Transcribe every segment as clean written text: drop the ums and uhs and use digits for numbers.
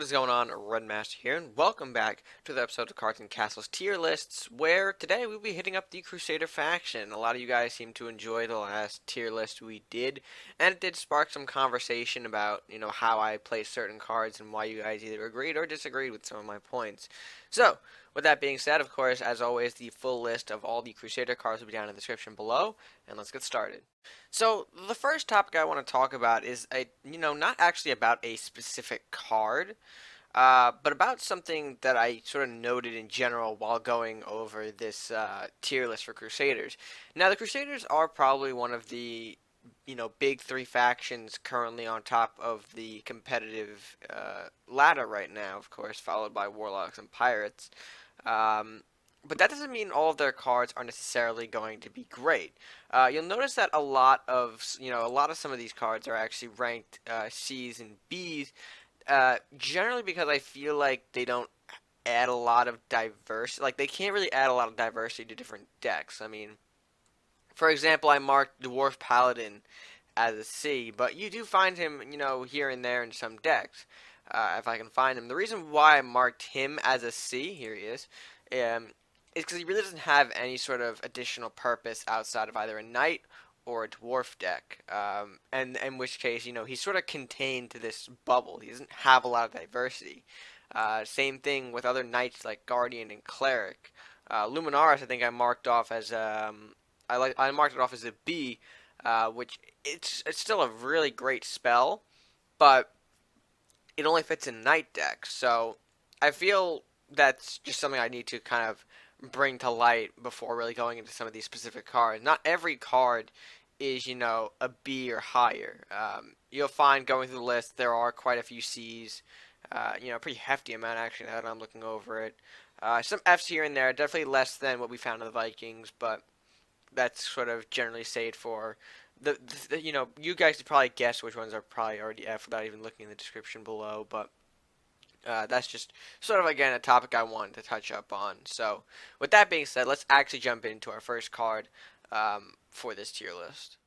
is going on? Redmaster here, and welcome back to the episode of Cards and Castles tier lists, where today we'll be hitting up the Crusader faction. A lot of you guys seem to enjoy the last tier list we did, and it did spark some conversation about, how I play certain cards and why you guys either agreed or disagreed with some of my points. So, with that being said, of course, as always, the full list of all the Crusader cards will be down in the description below, and let's get started. So the first topic I want to talk about is not actually about a specific card, but about something that I sort of noted in general while going over this tier list for Crusaders. Now the Crusaders are probably one of the big three factions currently on top of the competitive ladder right now, of course, followed by Warlocks and Pirates. Um, but that doesn't mean all of their cards are necessarily going to be great. You'll notice that a lot of some of these cards are actually ranked C's and B's, generally because I feel like they don't add a lot of diversity. Like they can't really add a lot of diversity to different decks. I mean, for example, I marked Dwarf Paladin as a C, but you do find him, here and there in some decks. If I can find him. The reason why I marked him as a C, here he is because he really doesn't have any sort of additional purpose outside of either a knight or a dwarf deck. And in which case, he's sort of contained to this bubble. He doesn't have a lot of diversity. Same thing with other knights like Guardian and Cleric. Luminaris, I think I marked off as I marked it off as a B, which it's still a really great spell, but it only fits in knight decks. So I feel that's just something I need to kind of bring to light before really going into some of these specific cards. Not every card is, a B or higher. You'll find going through the list there are quite a few C's, a pretty hefty amount actually now that I'm looking over it. Some F's here and there, definitely less than what we found in the Vikings, but that's sort of generally saved for you guys could probably guess which ones are probably already F without even looking in the description below, but that's just sort of, again, a topic I wanted to touch up on. So, with that being said, let's actually jump into our first card for this tier list.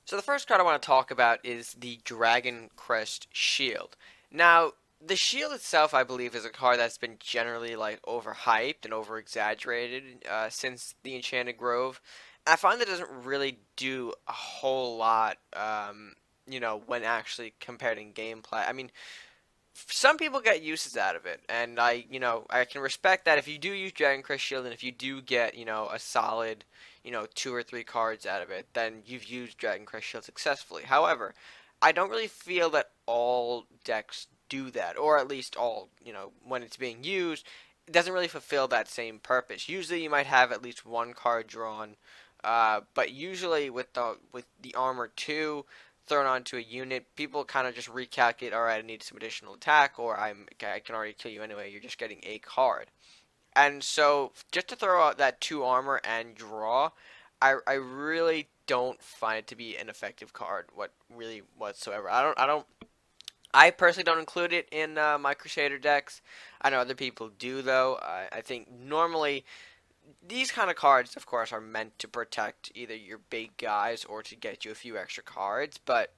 So, the first card I want to talk about is the Dragon Crest Shield. Now, the shield itself, I believe, is a card that's been generally, overhyped and over-exaggerated since the Enchanted Grove. I find that it doesn't really do a whole lot, when actually compared in gameplay. I mean, some people get uses out of it, and I can respect that if you do use Dragon Crest Shield, and if you do get, a solid, 2 or 3 cards out of it, then you've used Dragon Crest Shield successfully. However, I don't really feel that all decks do that, or at least all, when it's being used, it doesn't really fulfill that same purpose. Usually you might have at least one card drawn, but usually with the armor 2 thrown onto a unit, people kind of just recalculate, alright, I need some additional attack, or I can already kill you anyway, you're just getting a card. And so, just to throw out that 2 armor and draw, I really don't find it to be an effective card, whatsoever. I personally don't include it in my Crusader decks. I know other people do, though. I think normally these kind of cards, of course, are meant to protect either your big guys or to get you a few extra cards, but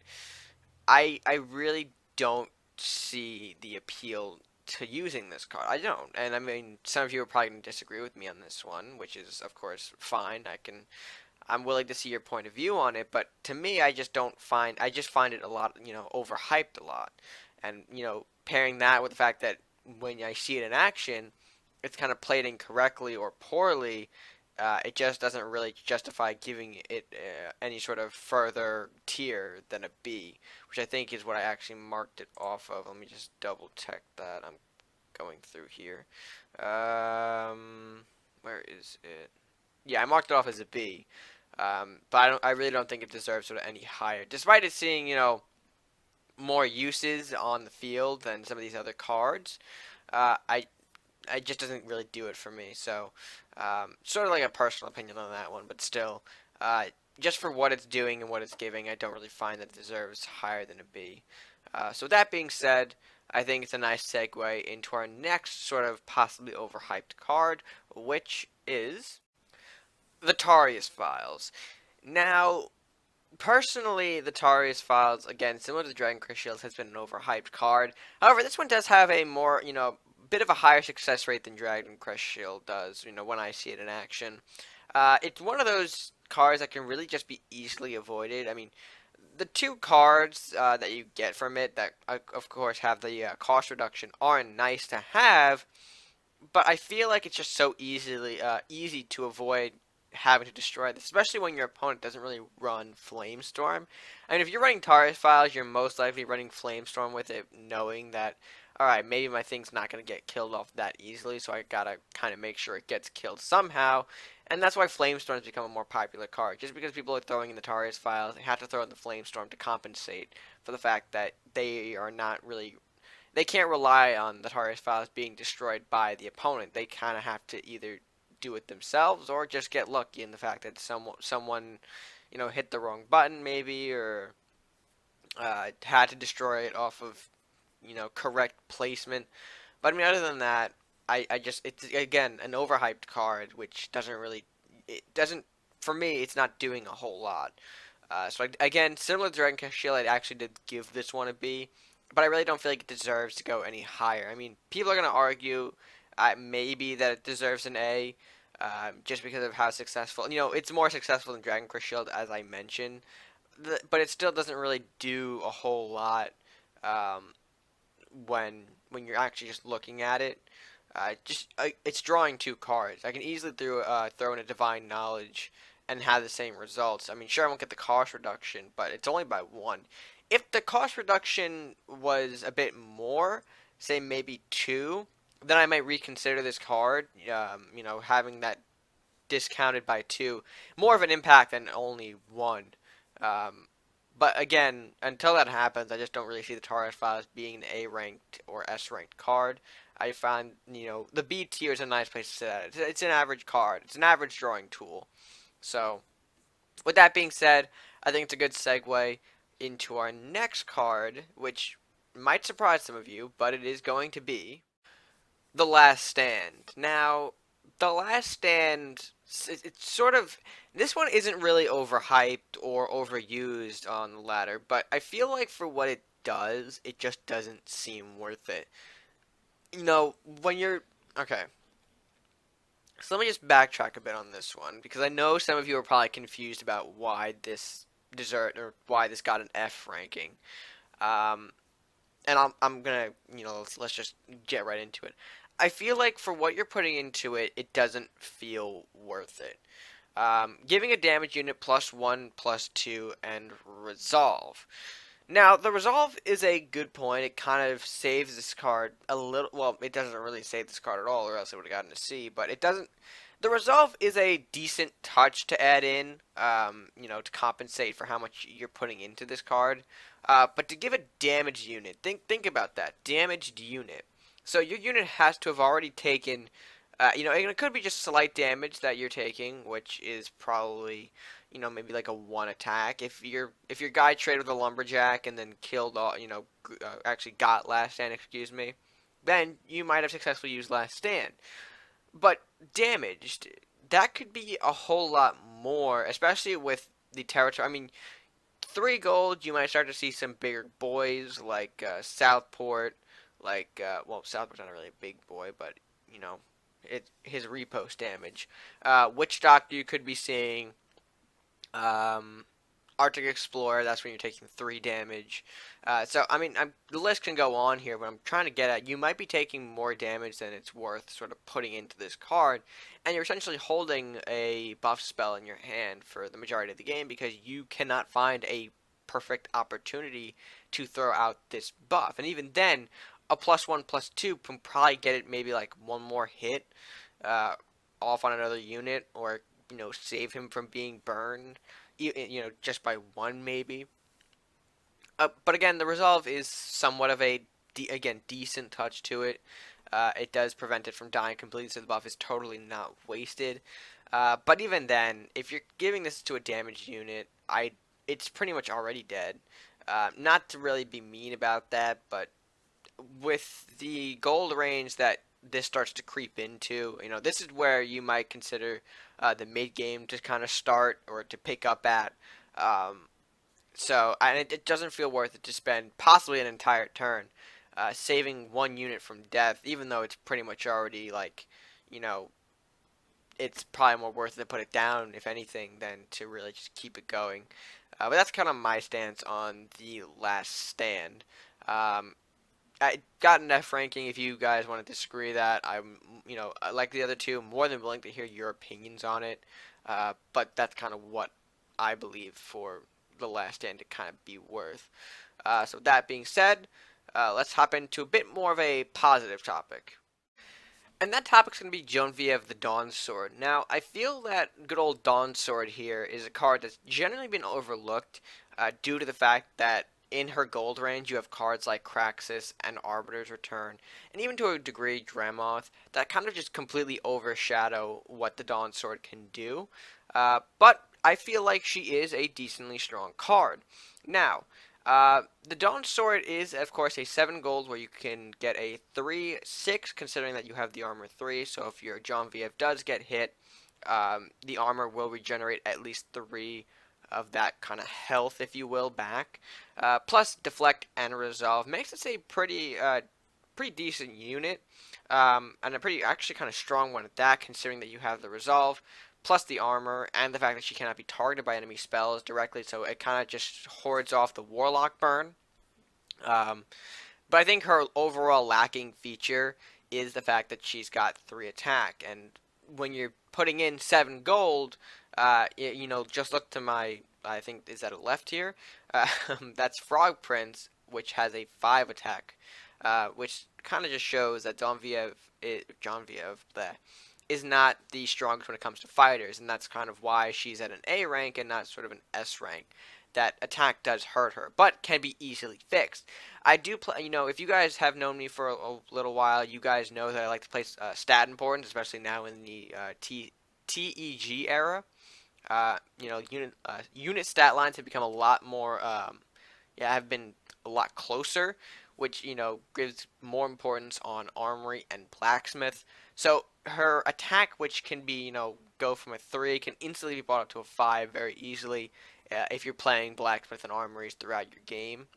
I really don't see the appeal to using this card. I don't, and I mean, some of you are probably going to disagree with me on this one, which is, of course, fine. I'm willing to see your point of view on it, but to me, I just find it a lot, overhyped a lot, and, pairing that with the fact that when I see it in action, it's kind of played incorrectly or poorly, it just doesn't really justify giving it any sort of further tier than a B, which I think is what I actually marked it off of. Let me just double check that. I'm going through here. Where is it? Yeah, I marked it off as a B, but I really don't think it deserves sort of any higher, despite it seeing more uses on the field than some of these other cards. It just doesn't really do it for me. So, sort of like a personal opinion on that one, but still, just for what it's doing and what it's giving, I don't really find that it deserves higher than a B. So with that being said, I think it's a nice segue into our next sort of possibly overhyped card, which is the Tarius Files. Now, Personally, the Tarius Files, again, similar to the Dragon Crest Shield, has been an overhyped card. However, this one does have a more, bit of a higher success rate than Dragon Crest Shield does, when I see it in action. It's one of those cards that can really just be easily avoided. I mean, the two cards that you get from it that, of course, have the cost reduction are nice to have, but I feel like it's just so easy to avoid having to destroy this, especially when your opponent doesn't really run Flamestorm. I mean, if you're running Taurus Files, you're most likely running Flamestorm with it, knowing that, alright, maybe my thing's not going to get killed off that easily, so I gotta kind of make sure it gets killed somehow. And that's why Flamestorm has become a more popular card. Just because people are throwing in the Taurus Files, they have to throw in the Flamestorm to compensate for the fact that they are not really, they can't rely on the Taurus Files being destroyed by the opponent. They kind of have to either do it themselves or just get lucky in the fact that someone hit the wrong button maybe, or had to destroy it off of correct placement. But I mean, other than that, I just, it's again an overhyped card, which doesn't really, it doesn't, for me, it's not doing a whole lot. Again, similar to Dragon Quest Shield, I actually did give this one a B, but I really don't feel like it deserves to go any higher. I mean, people are gonna argue maybe that it deserves an A, just because of how successful. It's more successful than Dragon Quest Shield, as I mentioned, but it still doesn't really do a whole lot um, when you're actually just looking at it. It's drawing two cards. I can easily throw in a Divine Knowledge and have the same results. I mean, sure, I won't get the cost reduction, but it's only by one. If the cost reduction was a bit more, say maybe two, then I might reconsider this card. Having that discounted by two, more of an impact than only one. Um, but again, until that happens, I just don't really see the Taurus Files being an A ranked or S ranked card. I find, the B tier is a nice place to sit at. It's an average card. It's an average drawing tool. So, with that being said, I think it's a good segue into our next card, which might surprise some of you, but it is going to be The Last Stand. Now, The Last Stand, it's sort of, this one isn't really overhyped or overused on the ladder, but I feel like for what it does, it just doesn't seem worth it. When you're, okay, so let me just backtrack a bit on this one, because I know some of you are probably confused about why this got an F ranking. Um, and I'm gonna, let's just get right into it. I feel like for what you're putting into it, it doesn't feel worth it. Giving a damage unit +1, +2, and resolve. Now, the resolve is a good point. It kind of saves this card a little. Well, it doesn't really save this card at all, or else it would have gotten a C. But it doesn't. The resolve is a decent touch to add in, to compensate for how much you're putting into this card. But to give a damage unit, think about that damaged unit. So your unit has to have already taken, and it could be just slight damage that you're taking, which is probably, maybe like a one attack. If your guy traded with a lumberjack and then killed all, actually got last stand, excuse me, then you might have successfully used last stand. But damaged, that could be a whole lot more, especially with the territory. I mean, 3 gold, you might start to see some bigger boys like Southport, like Southport's not really a big boy, but his repost damage. Witch Doctor, you could be seeing. Arctic Explorer, that's when you're taking 3 damage. So, I mean, the list can go on here, but I'm trying to get at, you might be taking more damage than it's worth sort of putting into this card, and you're essentially holding a buff spell in your hand for the majority of the game because you cannot find a perfect opportunity to throw out this buff. And even then, a +1, +2 can probably get it maybe like one more hit off on another unit, or, save him from being burned, just by one maybe. But again, the resolve is somewhat of a, decent touch to it. It does prevent it from dying completely, so the buff is totally not wasted. But even then, if you're giving this to a damaged unit, it's pretty much already dead. Not to really be mean about that, but with the gold range that this starts to creep into, this is where you might consider the mid game to kind of start or to pick up at. So, and it doesn't feel worth it to spend possibly an entire turn saving one unit from death, even though it's pretty much already like, you know, it's probably more worth it to put it down, if anything, than to really just keep it going. But that's kind of my stance on the Last Stand. Um, I got an F ranking. If you guys want to disagree that, I'm, like the other two, more than willing to hear your opinions on it. But that's kind of what I believe for the Last Stand to kind of be worth. So with that being said, let's hop into a bit more of a positive topic. And that topic's going to be Genevieve the Dawn Sword. Now, I feel that good old Dawn Sword here is a card that's generally been overlooked due to the fact that in her gold range you have cards like Craxus and Arbiter's Return, and even to a degree Dremoth, that kind of just completely overshadow what the Dawn Sword can do. But I feel like she is a decently strong card. Now, the Dawn Sword is, of course, a 7 gold where you can get a 3/6, considering that you have the armor 3. So if your Genevieve does get hit, the armor will regenerate at least 3 of that kind of health, if you will, back. Plus deflect and resolve makes this a pretty decent unit, and a pretty actually kind of strong one at that, considering that you have the resolve plus the armor, and the fact that she cannot be targeted by enemy spells directly, so it kind of just hordes off the Warlock burn. Um, but I think her overall lacking feature is the fact that she's got 3 attack, and when you're putting in 7 gold, just look to my, I think, is that a left here? That's Frog Prince, which has a 5 attack, which kind of just shows that Genevieve, is not the strongest when it comes to fighters, and that's kind of why she's at an A rank and not sort of an S rank. That attack does hurt her, but can be easily fixed. I do play, if you guys have known me for a little while, you guys know that I like to play stat importance, especially now in the TEG era. Unit stat lines have become a lot more, have been a lot closer, which, gives more importance on armory and blacksmith. So her attack, which can be, go from a 3, can instantly be brought up to a 5 very easily if you're playing blacksmith and armories throughout your game.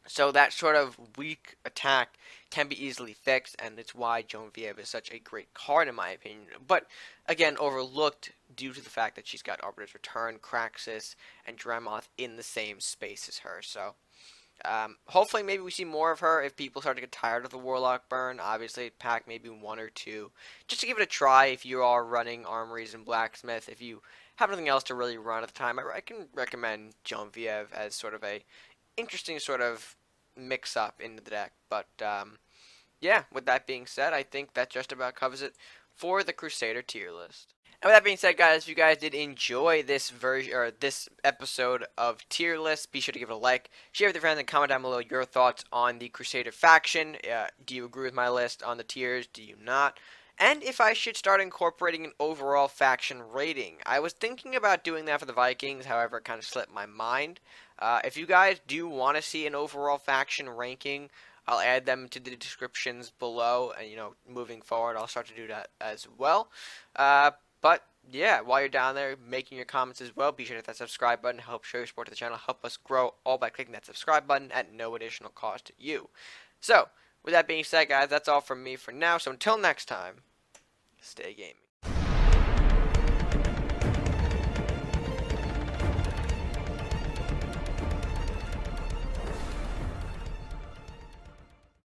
So that sort of weak attack can be easily fixed, and it's why Genevieve is such a great card in my opinion. But again, overlooked due to the fact that she's got Arbiter's Return, Craxus, and Dremoth in the same space as her. So hopefully maybe we see more of her if people start to get tired of the Warlock burn. Obviously pack maybe 1 or 2 just to give it a try if you are running armories and blacksmith. If you have nothing else to really run at the time, I can recommend Genevieve as sort of a interesting sort of mix up in the deck. But yeah, with that being said, I think that just about covers it for the Crusader tier list. And with that being said, guys, if you guys did enjoy this version or this episode of Tier List, be sure to give it a like, share with your friends, and comment down below your thoughts on the Crusader faction. Do you agree with my list on the tiers? Do you not? And if I should start incorporating an overall faction rating. I was thinking about doing that for the Vikings, however, it kind of slipped my mind. If you guys do want to see an overall faction ranking, I'll add them to the descriptions below, and moving forward, I'll start to do that as well. But yeah, while you're down there making your comments as well, be sure to hit that subscribe button. Help show your support to the channel. Help us grow all by clicking that subscribe button at no additional cost to you. So, with that being said, guys, that's all from me for now. So until next time, stay gaming.